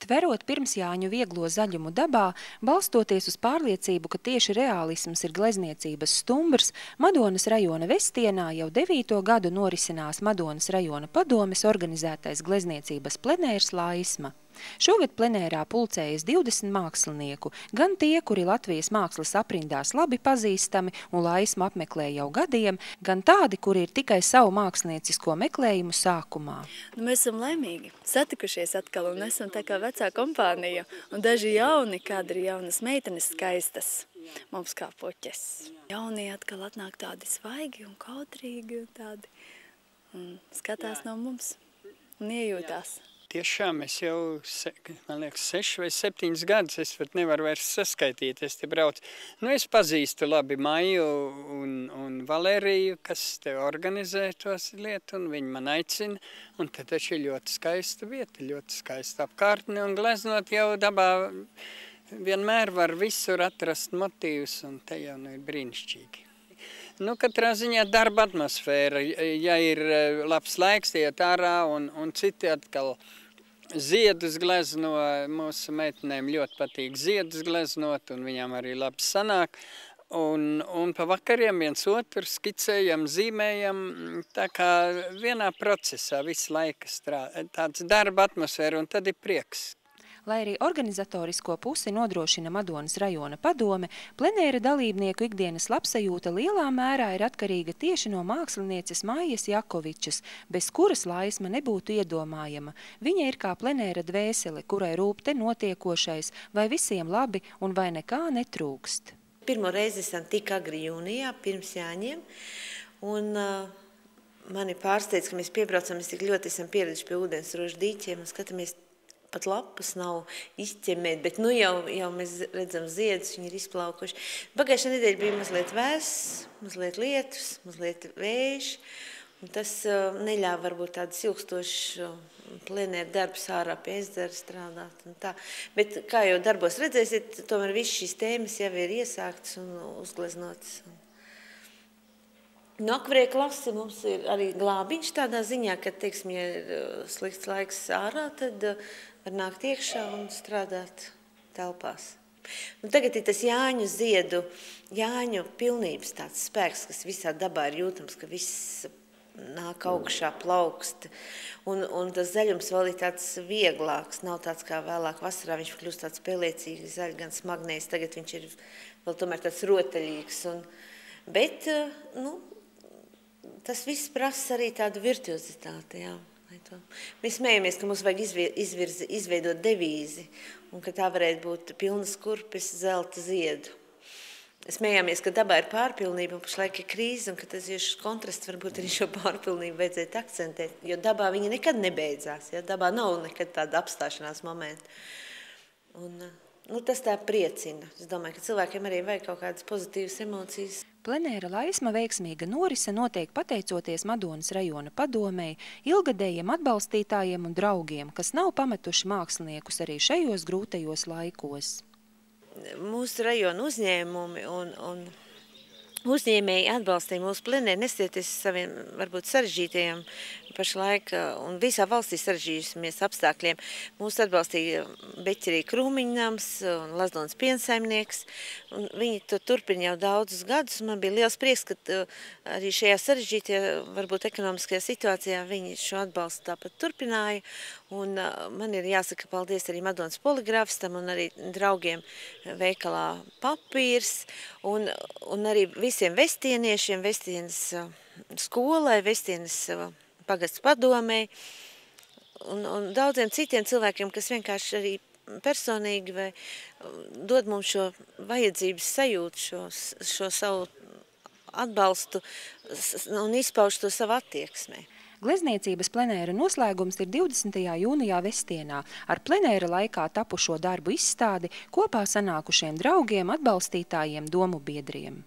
Tverot pirmsjāņu vieglo zaļumu dabā, balstoties uz pārliecību, ka tieši reālisms ir glezniecības stumbrs, Madonas rajona Vestienā jau 9. gadu norisinās Madonas rajona padomes organizētais glezniecības plenērs Laisma. Šogad plenērā pulcējas 20 mākslinieku, gan tie, kuri Latvijas mākslas aprindās labi pazīstami un Laismu apmeklē jau gadiem, gan tādi, kuri ir tikai savu māksliniecisko meklējumu sākumā. Mēs esam laimīgi satikušies atkal un esam tā kā vecā kompānija un daži jauni, kāda ir jaunas meitenes skaistas, mums kā puķes. Jaunie atkal atnāk tādi svaigi un kautrīgi un tādi un skatās no mums un iejūtās. Tiešām es jau, man liekas, 6 vai 7 gadus, es pat nevaru vairs saskaitīt, es te braucu. Es pazīstu labi Maiju un Valēriju, kas te organizē tos lietu, un viņi man aicina, un te taču ir ļoti skaista vieta, ļoti skaista apkārtne, un gleznot jau dabā vienmēr var visur atrast motīvus, un te jau ir brīnišķīgi. Katrā ziņā darba atmosfēra, ja ir labs laiks, iet ārā, un citi atkal ziedus glezno, mūsu meitenēm ļoti patīk ziedus gleznot, un viņām arī labi sanāk. Un pa vakariem viens otru skicējam, zīmējam, tā kā vienā procesā visu laiku strādā, tāds darba atmosfēra, un tad ir prieks. Lai arī organizatorisko pusi nodrošina Madonas rajona padome, plenēra dalībnieku ikdienas labsajūta lielā mērā ir atkarīga tieši no mākslinieces Maijas Jakovičas, bez kuras Laisma nebūtu iedomājama. Viņa ir kā plenēra dvēsele, kurai rūp te notiekošais, vai visiem labi un vai nekā netrūkst. Pirmo reizi esam tik agri jūnijā, pirms Jāņiem, un mani pārsteidz, ka mēs piebraucam, mēs tik ļoti esam pieraduši pie ūdensrožu dīķiem un skatāmies, pat lapas nav izķemēt, bet jau mēs redzam ziedus, viņi ir izplaukuši. Pagājušā nedēļa bija mazliet vēss, mazliet lietus, mazliet vējš, un tas neļāva varbūt tādas ilgstošas plenēra darbus ārā pie ezera strādāt un tā. Bet kā jau darbos redzēsiet, tomēr viss šīs tēmas jau ir iesāktas un uzgleznotas. Akvarē klase mums ir arī glābiņš tādā ziņā, ka, teiksim, ja ir slikts laiks ārā, tad var nākt iekšā un strādāt telpās. Tagad ir tas Jāņu ziedu, Jāņu pilnības tāds spēks, kas visā dabā ir jūtams, ka viss nāk augšā, plaukst. Un tas zaļums vēl ir tāds vieglāks, nav tāds kā vēlāk vasarā, viņš kļūst tāds spēlēcīgi zaļ, gan smagnējs, tagad viņš ir vēl tomēr tāds rotaļīgs. Bet, tas viss prasa arī tādu virtuozitāti, jā. Mēs smējamies, ka mums vajag izveidot devīzi, un ka tā varētu būt pilnas kurpes zelta ziedu. Smējāmies, ka dabā ir pārpilnība, un pašlaik ir krīze, un ka tas kontrasts varbūt arī šo pārpilnību vajadzētu akcentēt, jo dabā viņa nekad nebeidzās, ja? Dabā nav nekad tāda apstāšanās momenta. Tas tā priecina. Es domāju, ka cilvēkiem arī vajag kaut kādas pozitīvas emocijas. Plenēra Laisma veiksmīga norise notiek pateicoties Madonas rajona padomei, ilgadējiem atbalstītājiem un draugiem, kas nav pametuši māksliniekus arī šajos grūtajos laikos. Mūsu rajona uzņēmumi un uzņēmēji atbalstīja mūsu plenēru, neskatoties saviem varbūt sarežģītajiem pašlaik un visā valstī sarežģījusimies apstākļiem. Mūs atbalstīja Beķerī Krūmiņnams un Lazdonas piensaimnieks. Viņi to turpina jau daudzus gadus. Man bija liels prieks, ka arī šajā sarežģītajā, varbūt ekonomiskajā situācijā viņi šo atbalstu tāpat turpināja. Un man ir jāsaka paldies arī Madonas poligrāfistam un arī draugiem veikalā Papīrs un arī visiem vestieniešiem, Vestienas skolai, Vestienas pagasts padomei un daudziem citiem cilvēkiem, kas vienkārši arī personīgi dod mums šo vajadzības sajūtu, šo savu atbalstu un izpauž to savu attieksmē. Glezniecības plenēra noslēgums ir 20. jūnijā Vestienā ar plenēra laikā tapušo darbu izstādi kopā sanākušiem draugiem, atbalstītājiem, domu biedriem.